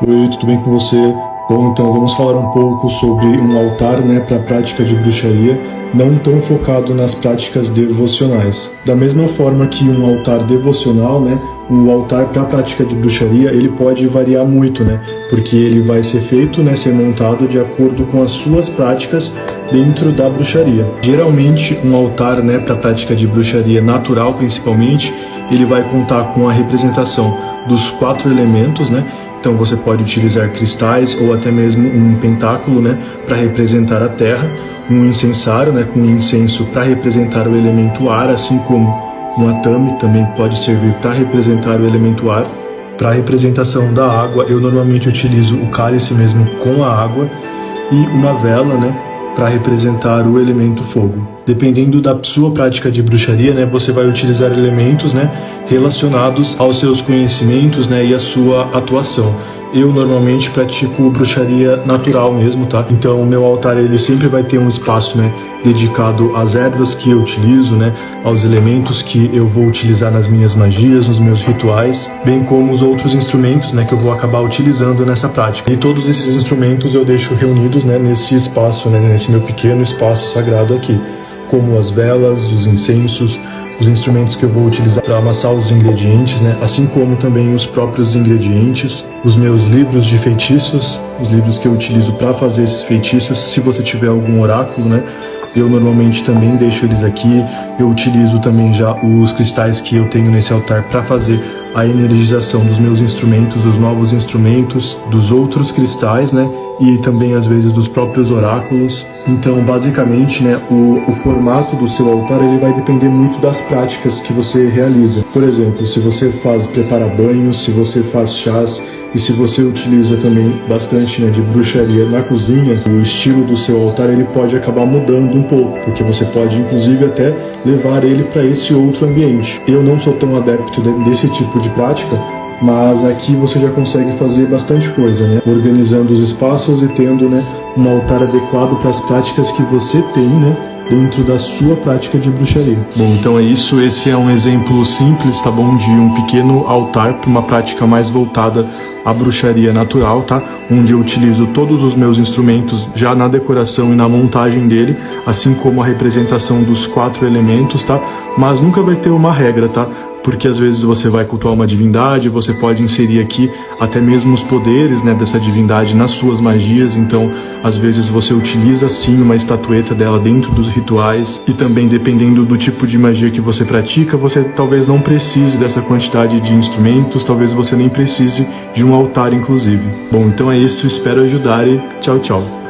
Oi, tudo bem com você? Bom, então vamos falar um pouco sobre um altar, para a prática de bruxaria, não tão focado nas práticas devocionais. Da mesma forma que um altar devocional, o altar para a prática de bruxaria, ele pode variar muito, porque ele vai ser feito, ser montado de acordo com as suas práticas dentro da bruxaria. Geralmente, um altar, para a prática de bruxaria natural, principalmente, ele vai contar com a representação dos 4 elementos, Então você pode utilizar cristais ou até mesmo um pentáculo, para representar a terra, um incensário, com incenso para representar o elemento ar, assim como um atame também pode servir para representar o elemento ar. Para a representação da água, eu normalmente utilizo o cálice mesmo com a água e uma vela, para representar o elemento fogo. Dependendo da sua prática de bruxaria, você vai utilizar elementos, relacionados aos seus conhecimentos, e à sua atuação. Eu normalmente pratico bruxaria natural mesmo, tá? Então o meu altar ele sempre vai ter um espaço, dedicado às ervas que eu utilizo, aos elementos que eu vou utilizar nas minhas magias, nos meus rituais, bem como os outros instrumentos, que eu vou acabar utilizando nessa prática. E todos esses instrumentos eu deixo reunidos, nesse espaço, nesse meu pequeno espaço sagrado aqui, como as velas, os incensos, os instrumentos que eu vou utilizar para amassar os ingredientes, assim como também os próprios ingredientes, os meus livros de feitiços, os livros que eu utilizo para fazer esses feitiços. Se você tiver algum oráculo, eu normalmente também deixo eles aqui. Eu utilizo também já os cristais que eu tenho nesse altar para fazer a energização dos meus instrumentos, dos novos instrumentos, dos outros cristais, e também às vezes dos próprios oráculos. Então, basicamente, o formato do seu altar ele vai depender muito das práticas que você realiza. Por exemplo, se você prepara banhos, se você faz chás e se você utiliza também bastante de bruxaria na cozinha, o estilo do seu altar ele pode acabar mudando um pouco, porque você pode inclusive até levar ele para esse outro ambiente. Eu não sou tão adepto desse tipo de prática, mas aqui você já consegue fazer bastante coisa, organizando os espaços e tendo, um altar adequado para as práticas que você tem, dentro da sua prática de bruxaria. Bom, então é isso. Esse é um exemplo simples, tá bom? De um pequeno altar para uma prática mais voltada à bruxaria natural, tá? Onde eu utilizo todos os meus instrumentos já na decoração e na montagem dele, assim como a representação dos 4 elementos, tá? Mas nunca vai ter uma regra, tá? Porque às vezes você vai cultuar uma divindade, você pode inserir aqui até mesmo os poderes, dessa divindade nas suas magias. Então, às vezes você utiliza sim uma estatueta dela dentro dos rituais, e também dependendo do tipo de magia que você pratica, você talvez não precise dessa quantidade de instrumentos, talvez você nem precise de um altar inclusive. Bom, então é isso, espero ajudar e tchau, tchau.